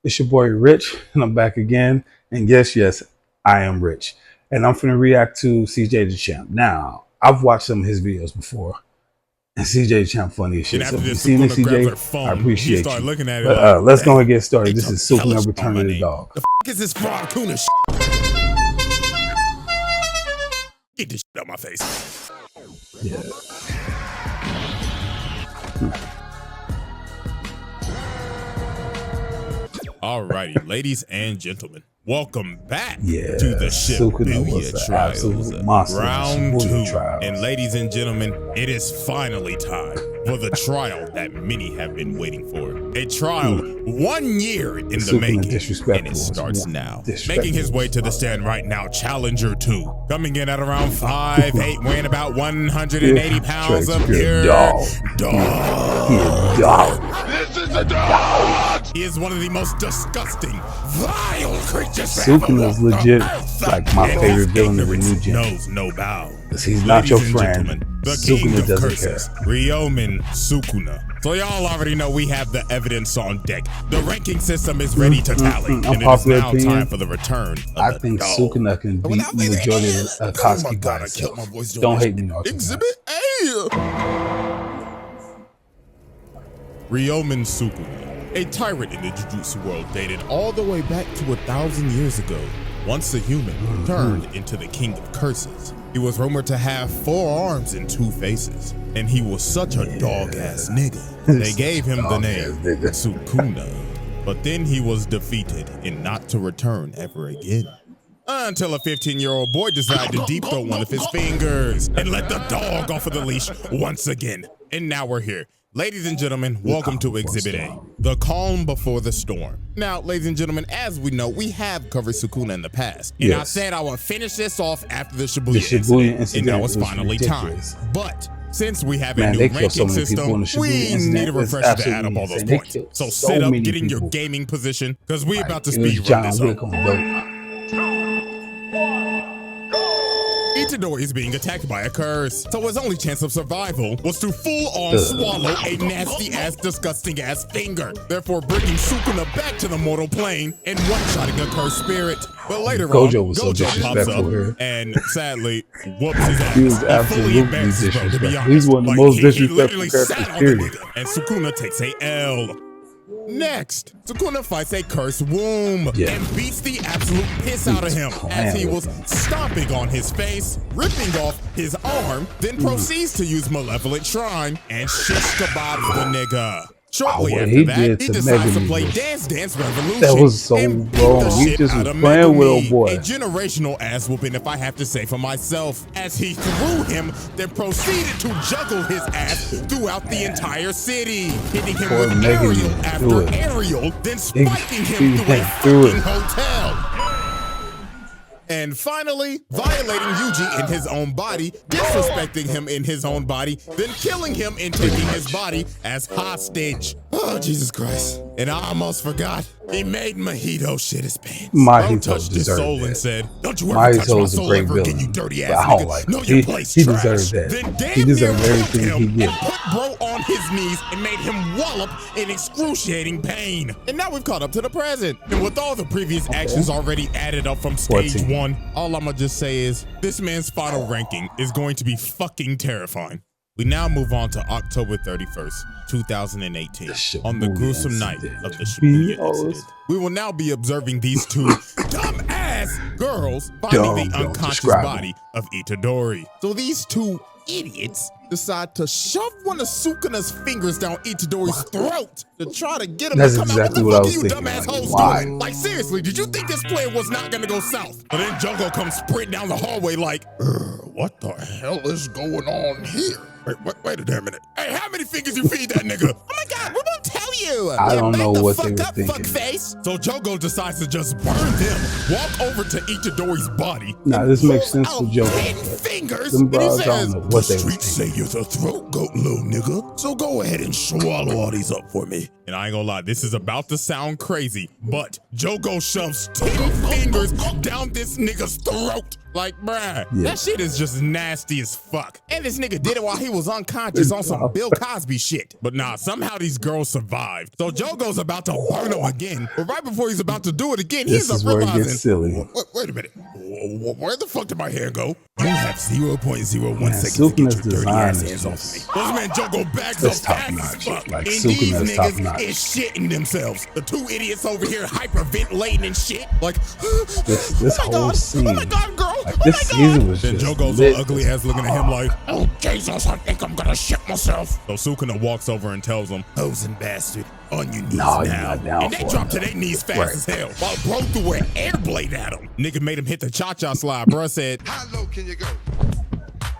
It's your boy Rich, and I'm back again. And yes, I am Rich. And I'm finna react to CJ the Champ. Now, I've watched some of his videos before, and CJ the Champ funny as shit. So if you've seen it, CJ, I appreciate you. But let's go and get started. This is Sukuna Return of the Dog. The f is this fraud Kuna shit? Get this shit out my face. Yeah. Alrighty, ladies and gentlemen, welcome back to the Shibuya Trials, round 2. Trials. And ladies and gentlemen, it is finally time for the trial that many have been waiting for. A trial 1 year in the making, and it starts now. Making his way to the stand right now, Challenger 2, coming in at around 5'8", weighing about 180 pounds of pure dog. This is a dog! He is one of the most disgusting, vile creatures. Sukuna is legit like my favorite villain of the new gen. Knows no bounds. Because he's not your friend. Sukuna doesn't care. Ryomen Sukuna. So y'all already know we have the evidence on deck. The ranking system is ready to tally, and it is now time for the return of I think Sukuna can beat the majority of Akatsuki by himself. Don't hate me, Naruto. Exhibit A. Ryomen Sukuna, a tyrant in the Jujutsu world dated all the way back to 1,000 years ago. Once a human, turned into the king of curses. He was rumored to have 4 arms and 2 faces, and he was such a dog-ass nigga. They gave him the name Sukuna, but then he was defeated and not to return ever again. Until a 15-year-old boy decided to deep throat one of his fingers and let the dog off of the leash once again. And now we're here. Ladies and gentlemen, welcome to Exhibit A, the calm before the storm. Now, ladies and gentlemen, as we know, we have covered Sukuna in the past. And I said I would finish this off after the Shibuya incident, and now it's finally time. But since we have a new ranking system, we need a refresher to add up all those points. So sit up, get in your gaming position, because we're about to speed run this up. Itadori is being attacked by a curse, so his only chance of survival was to full-on swallow a nasty-ass, disgusting-ass finger, therefore bringing Sukuna back to the mortal plane and one-shotting a cursed spirit. But later Gojo pops up and sadly whoops his ass. He was absolutely disrespectful. He's one of the most disrespectful characters, period. And Sukuna takes a L. Next, Sukuna fights a cursed womb and beats the absolute piss out of him as he was stomping on his face, ripping off his arm, then proceeds to use Malevolent Shrine and shish kebabs the nigga. Shortly after that, he decides to play Dance Dance Revolution. That was so wrong. He just was playing with old boy. A generational ass whooping, if I have to say for myself, as he threw him, then proceeded to juggle his ass throughout the entire city, hitting him with aerial after aerial, then spiking him through a fucking hotel. And finally, violating Yuji in his own body, disrespecting him in his own body, then killing him and taking his body as hostage. Oh, Jesus Christ. And I almost forgot, he made Mahito shit his pants. Mahito touched his soul and said, "Don't you ever touch Mahito my is a soul great ever villain. again, you dirty But ass I don't nigga. like Know it. your place, He trash." deserved that. Then damn He deserved near everything choked he him did. and put bro on his knees and made him wallop in excruciating pain. And now we've caught up to the present. And with all the previous actions already added up from stage 1, all I'ma just say is, this man's final ranking is going to be fucking terrifying. We now move on to October 31st, 2018, on the gruesome night of the Shibuya incident. We will now be observing these 2 dumb-ass girls finding the unconscious body of Itadori. So these 2 idiots decide to shove one of Sukuna's fingers down Itadori's throat to try to get him to come out. What the fuck are you dumbass hoes doing? Like, seriously, did you think this plan was not gonna go south? But then Junko comes sprinting down the hallway like, what the hell is going on here? Wait a damn minute. Hey, how many fingers you feed that nigga? Oh my God, we won't tell you. I don't know what they were thinking. Fuckface. So Jogo decides to just burn them, walk over to Itadori's body. Nah, this makes sense for Jogo. fingers. Them And he bras, I says, don't know the what they was streets say you're the throat goat, little nigga. So go ahead and swallow all these up for me. And I ain't gonna lie, this is about to sound crazy, but Jogo shoves 10 fingers down this nigga's throat. Like, bruh, that shit is just nasty as fuck. And this nigga did it while he was unconscious on some Bill Cosby shit. But nah, somehow these girls survived. So Jogo's about to burn him again. But right before he's about to do it again, This he's is where it realizing, gets silly. Wait a minute. Where the fuck did my hair go? You have 0.01 Man, seconds to get Sukuna's your dirty ass design hands is off me. just- Those man Jogo bags That's up top fast as notch. fuck. Like, And Sukuna these is top niggas notch. is shitting themselves. The two idiots over here hyperventilating and shit. Like, This oh my whole God. scene, Oh my God, girl. like Oh this my God. season was Then just Jogo's lit all ugly as ass looking at him like, oh Jesus, I think I'm gonna shit myself. So Sukuna walks over and tells him, Hosen bastard, on your knees No, you're now. not down And they for drop it. to their knees fast Right. as hell. While bro threw an air blade at him. Nigga made him hit the cha-cha slide. Bruh said, How low can you go?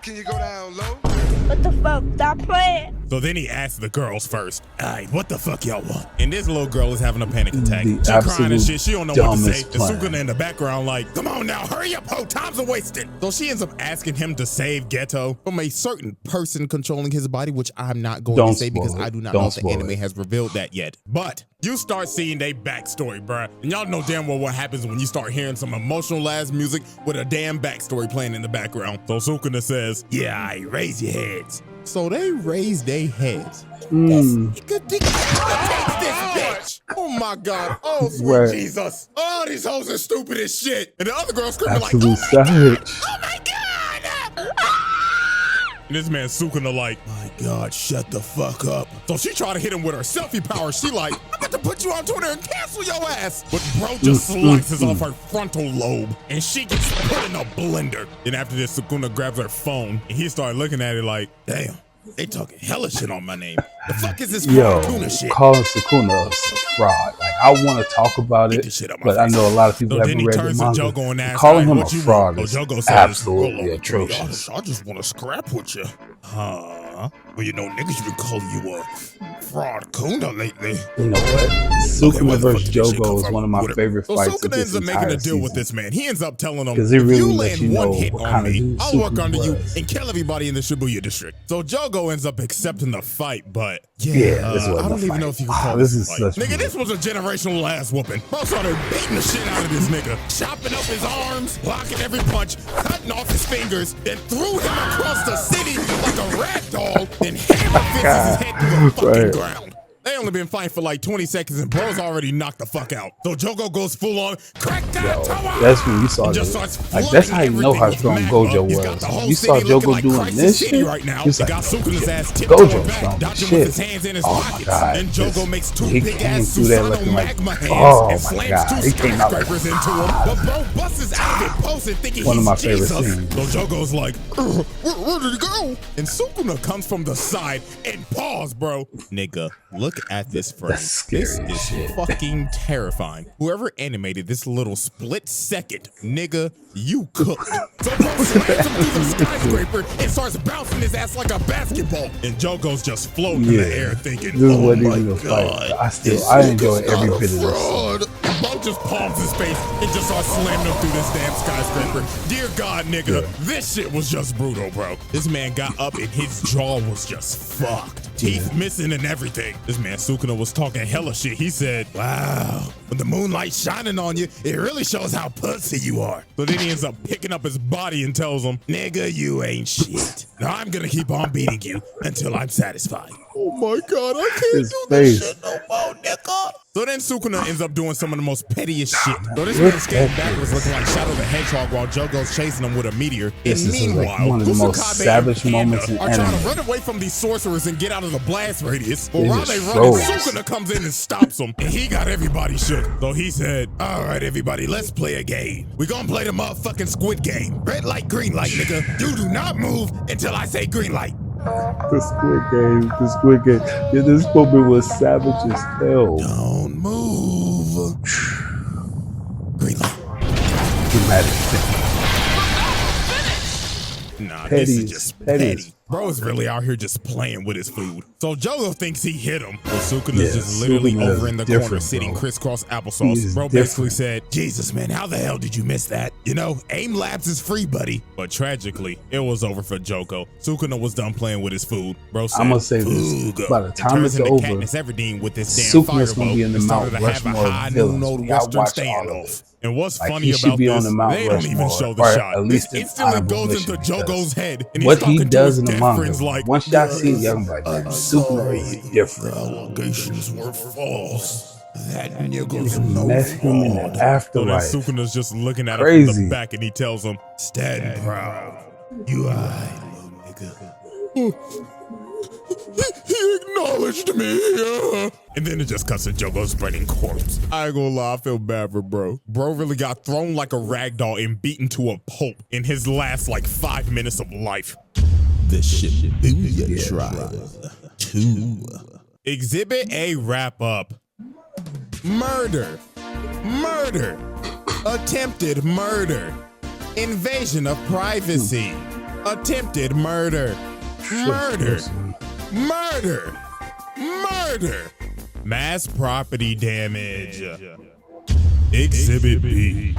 Can you go down low? What the fuck? Stop playing. so then he asked the girls first, alright, what the fuck y'all want? And this little girl is having a panic attack. The She crying and absolute shit. She don't know what to say. dumbest And plan. Sukuna in the background like, come on now, hurry up, ho, time's a wasted. So she ends up asking him to save Geto from a certain person controlling his body, which I'm not going Don't to say because spoil it. I do not Don't know if the spoil anime it. has revealed that yet. But you start seeing their backstory, bruh. And y'all know damn well what happens when you start hearing some emotional ass music with a damn backstory playing in the background. So Sukuna says, yeah, I raise your heads. So they raise their heads. Mm. Nigga, take this bitch. Oh my God. Oh, sweet Right. Jesus. Oh, these hoes are stupid as shit. And the other girl screaming like, Absolute oh savage. my God. And this man Sukuna like, my God, shut the fuck up. So she tried to hit him with her selfie power. She like, I'm about to put you on Twitter and cancel your ass. But bro just slices off her frontal lobe and she gets put in a blender. Then after this, Sukuna grabs her phone and he started looking at it like, damn, they talking hella shit on my name. The fuck is this Yo, tuna shit? calling Sukuna a fraud. Like, I want to talk about Get it, this shit out my but I face. know a lot of people So then haven't he read the turns to manga. Jogo and asks, Calling him a what you fraud want? is So Jogo says, absolutely "Well, to be atrocious. honest, I just want to scrap with you. Huh? Well, you know, niggas been calling you a fraud kuna lately. You know what? Okay, where Sukuna the fuck versus did this shit come Jogo is from? one of my Whatever. favorite So fights of Sukuna ends this up making entire a deal with season. this man. He ends up telling him, 'Cause it if really you lets land you one know hit what on kind of me, dude I'll work Sukuna under you was. and kill everybody in the Shibuya district. So Jogo ends up accepting the fight, but Yeah, this I wasn't don't a even fight. know if you can Ah, call this this is a fight. such Nigga, this was a generational ass whooping. Bro started beating the shit out of this nigga, chopping up his arms, blocking every punch, cutting off his fingers, then threw him across the city like a rag doll, then hammer fences his head through the fucking Right. ground. They only been fighting for like 20 seconds and bro's already knocked the fuck out. So Jogo goes full on, crack that Yo, tower! that's when you saw And just the, starts like, that's how you know flooding how everything strong with Gojo magma. He's got was. the whole You saw city looking Jogo like doing Crisis this City shit. right now. He's He like, got Sukuna's ass Gojo's tiptoeing back, strong as dodging shit. with his hands in his Oh my pockets. God, And Jogo this- makes two he big came ass through there Susanoo looking like, magma hands oh and my slams God, two he came out like, skyscrapers into him. But bro busts out of it, posing thinking One of he's my favorite Jesus. scenes. So Jogo's like, where did he go? And Sukuna comes from the side and pause, bro. Nigga, look at this frame. That's scary This is shit. fucking terrifying. Whoever animated this little split second, nigga, you cooked. So bro slams him through the skyscraper and starts bouncing his ass like a basketball. And Jogo's just floating in the Yeah. air thinking, This oh wasn't my even a fight. God, I still, this I enjoy nigga's every not a bit of this. fraud. Bo just palms his face and just starts slamming him through this damn skyscraper. Dear God, nigga, this shit was just brutal, bro. This man got up and his jaw was just fucked. Teeth missing and everything. This man Sukuna was talking hella shit. He said, wow, when the moonlight's shining on you, it really shows how pussy you are. So then he ends up picking up his body and tells him, nigga, you ain't shit. Now I'm gonna keep on beating you until I'm satisfied. Oh my God, I can't His do this face. shit no more, nigga. So then Sukuna ends up doing some of the most pettiest shit. So this man skating backwards looking like Shadow the Hedgehog while Jogo's chasing him with a meteor. This and is, like, meanwhile, one of the most Kusakabe savage and Panda moments in are trying anime. to run away from these sorcerers and get out of the blast radius. But They while just they run, froze. Sukuna comes in and stops them. And he got everybody shook. So he said, all right, everybody, let's play a game. We gonna play the motherfucking Squid Game. Red light, green light, nigga. You do not move until I say green light. The Squid Game, the Squid Game. Yeah, this moment was savage as hell. Don't move. Green light. Dramatic. Nah, Petty this is as- just petty petty. as Bro is really out here just playing with his food. So Jogo thinks he hit him. Well, Sukuna's just literally Sukuna over in the corner sitting crisscross applesauce. Bro basically said, Jesus, man, how the hell did you miss that? You know, aim labs is free, buddy. But tragically, it was over for Jogo. Sukuna was done playing with his food. Bro said, I'm gonna say this: by the time it's over, Katniss Everdeen with this damn Sukuna's gonna be in the Mount Rushmore villains. I watch all of it. And what's Like, funny he should about be this, on the Mount they don't even Rushmore, show the or shot. at least This in instantly honorable goes into mention, Jogo's head, and what he's he talking does to in his the dead manga, friends like, once y'all see young like that, Sukuna is different. allegations were false. That nigga's Met him in the afterlife. So then Sukuna's just looking at him from Crazy. the back, and he tells him, "Stand proud, you alright, little nigga." He acknowledged me. And then it just cuts to Jogo's spreading corpse. I ain't gonna lie, I feel bad for bro. Bro really got thrown like a rag doll and beaten to a pulp in his last like 5 minutes of life. The Shibuya Trial 2. Exhibit A wrap up. Murder. Murder. Attempted murder. Invasion of privacy. Attempted murder. Murder. Murder. Murder. Mass property damage. Exhibit B.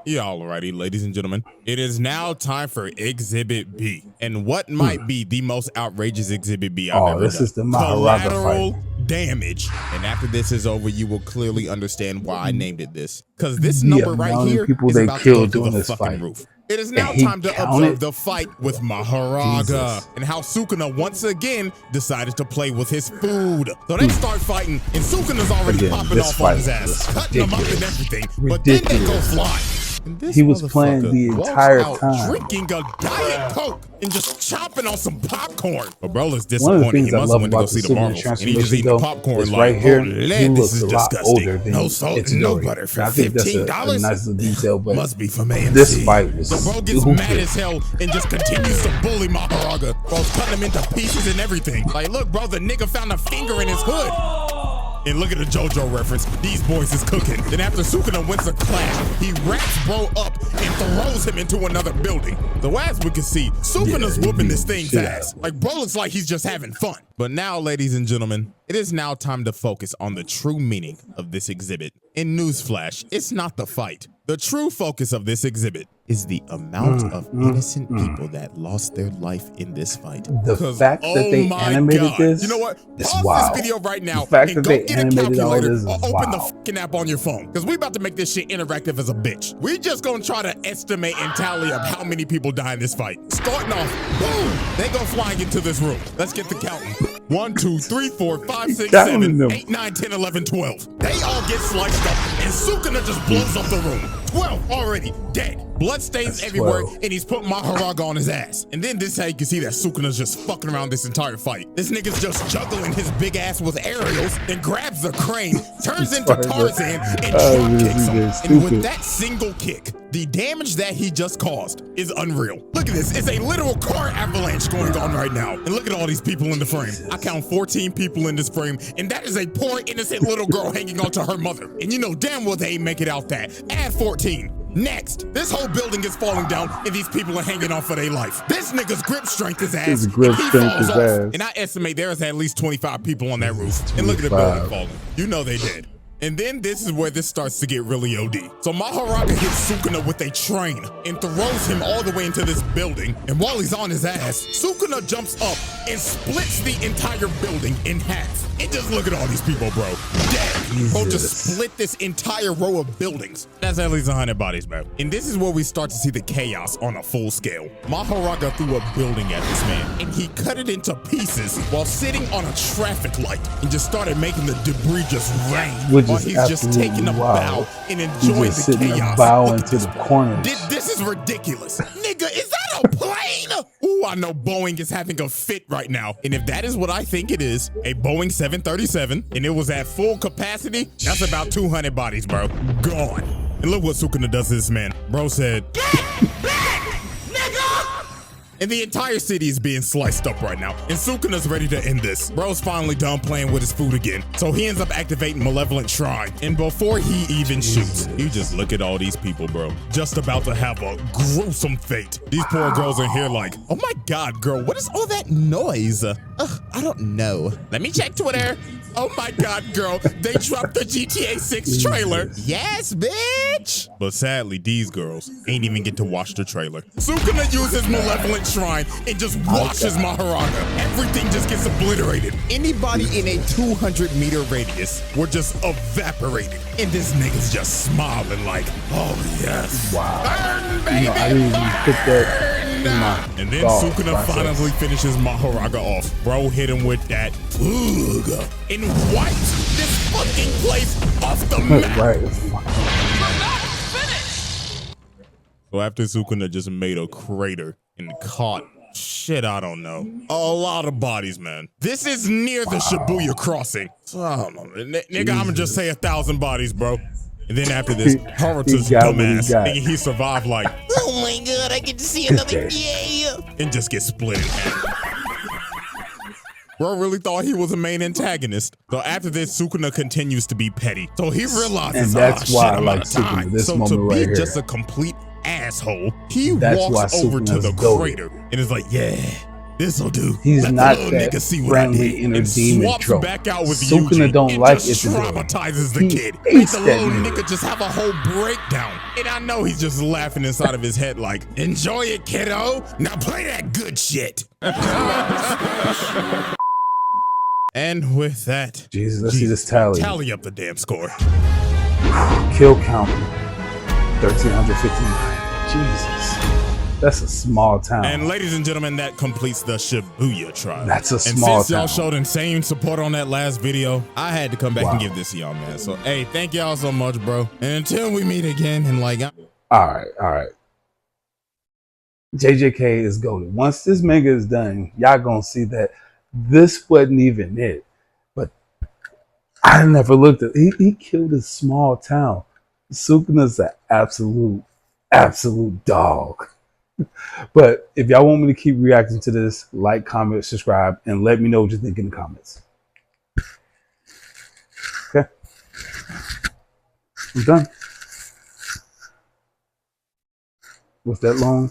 Yeah, alrighty, ladies and gentlemen. It is now time for Exhibit B. And what might be the most outrageous Exhibit B I've ever done. This is the Maharaja Collateral fight. damage. And after this is over, you will clearly understand why I named it this. Because this number right here people is they about to killed go through during the this fucking fight. roof. It is now And he time to counted? observe the fight with Maharaga Jesus. and how Sukuna once again decided to play with his food. So they start fighting, and Sukuna's already Again, popping this off on his fight ass, was cutting him up and ridiculous. everything. But then they go Ridiculous. fly. And this He was playing motherfucker the walks entire out time. drinking a Diet Coke and just chopping on some popcorn. But bro is One of the disappointed. things He I must love have went to go about see the the Superman Marvels, and he just transformation eating the though popcorn is like, right here. oh, He Lord, this looks is a lot disgusting. older than No salt and no Itadori. butter for I think that's a $15. nice little detail, but Must be from AMC. this fight was So bro gets stupid. mad as hell and just continues to bully Maharaga. Bro's cutting him into pieces and everything. Like, look, bro, the nigga found a finger in his hood. And look at the JoJo reference. These boys is cooking. Then after Sukuna wins the clash, he wraps bro up and throws him into another building. So as we can see, Sukuna's he whooping beat this the thing's shit ass. out of him. Like, bro looks like he's just having fun. But now, ladies and gentlemen, it is now time to focus on the true meaning of this exhibit. In newsflash, it's not the fight. The true focus of this exhibit is the amount of innocent people that lost their life in this fight. The 'Cause, fact that they my animated this You know what? is Pause wild. this video right now The fact and that go they get a animated all calculator this is or open the wild. fucking app on your phone. Because we about to make this shit interactive as a bitch. We just gonna try to estimate and tally up how many people die in this fight. Starting off, boom, they go flying into this room. Let's get the counting. 1, 2, 3, 4, 5, 6, Counting 7, them. 8, 9, 10, 11, 12. They all get sliced up, and Sukuna just blows up the room. 12 already dead. Blood stains That's everywhere, 12. and he's putting Maharaga on his ass. And then this is how you can see that Sukuna's just fucking around this entire fight. This nigga's just juggling his big ass with aerials, then grabs the crane, turns into Tarzan, and drop kicks him. And with that single kick, the damage that he just caused is unreal. Look at this. It's a literal car avalanche going on right now. And look at all these people in the frame. I count 14 people in this frame, and that is a poor, innocent little girl hanging on to her mother. And you know damn well they ain't make it out that. Add 14. Next, this whole building is falling down, and these people are hanging on for their life. This nigga's grip strength is ass. His grip and he strength falls is off. ass. And I estimate there's at least 25 people on that roof. And look at the building falling. You know they did. And then this is where this starts to get really OD. So Maharaga hits Sukuna with a train and throws him all the way into this building. And while he's on his ass, Sukuna jumps up and splits the entire building in half. And just look at all these people, bro. Dead. Bro just split this entire row of buildings. That's at least 100 bodies, bro. And this is where we start to see the chaos on a full scale. Maharaga threw a building at this man, and he cut it into pieces while sitting on a traffic light and just started making the debris just rain. Which While is he's just taking a absolutely bow and He's enjoying just the sitting there chaos. bowing Look at to this. the corners. This is ridiculous. Nigga, is that a plane? Ooh, I know Boeing is having a fit right now. And if that is what I think it is, a Boeing 737, and it was at full capacity, that's about 200 bodies, bro. Gone. And look what Sukuna does to this man. Bro said, "Get back, nigga!" And the entire city is being sliced up right now. And Sukuna's ready to end this. Bro's finally done playing with his food again. So he ends up activating Malevolent Shrine. And before he even shoots, you just look at all these people, bro. Just about to have a gruesome fate. These poor girls in here like, oh my God, girl, what is all that noise? I don't know. Let me check Twitter. Oh my God, girl, they dropped the GTA 6 trailer. Yes, bitch. But sadly, these girls ain't even get to watch the trailer. Sukuna uses Malevolent Shrine and just washes Mahoraga. Everything just gets obliterated. Anybody in a 200-meter radius were just evaporated. And this nigga's just smiling like, oh yes. Wow. Burn, baby, I didn't even put that in my and then thought Sukuna process. finally finishes Mahoraga off. Bro hit him with that Booga and wipes this fucking place off the map. Right. So after Sukuna just made a crater and caught shit, I don't know, a lot of bodies, man. This is near the Shibuya crossing. So, I don't know, nigga, I'm gonna just say 1,000 bodies, bro. And then after this, Haruto's got what he dumbass, got. nigga, he survived like, Oh my God, I get to see another Okay. yeah. and just get split in half. Bro really thought he was a main antagonist. So after this, Sukuna continues to be petty. So he realizes, And that's oh, why shit, I I'm like out of time. Sukuna, this So moment to be right here. just a complete asshole, he That's walks why over to Sukuna's the goated. crater and is like, yeah, this'll do. He's Let not the little that nigga see what friendly I did. inner And demon swaps trope. back out with Sukuna Yuji don't and like just it to do it. traumatizes the He kid. hates Makes the that little nigga. nigga just have a whole breakdown. And I know he's just laughing inside of his head like, enjoy it, kiddo. Now play that good shit. And with that, Jesus, let's see this tally. Tally up the damn score. Kill count 1,359. Jesus. That's a small town. And ladies and gentlemen, that completes the Shibuya trial. That's a and small since y'all town. showed insane support on that last video, I had to come back Wow. and give this to y'all, man. So, hey, thank y'all so much, bro. And until we meet again, and like, All right. JJK is goated. Once this manga is done, y'all gonna see that this wasn't even it. But I never looked at he killed a small town. Sukuna's an absolute dog. But if y'all want me to keep reacting to this, like, comment, subscribe, and let me know what you think in the comments. Okay? I'm done. Was that long?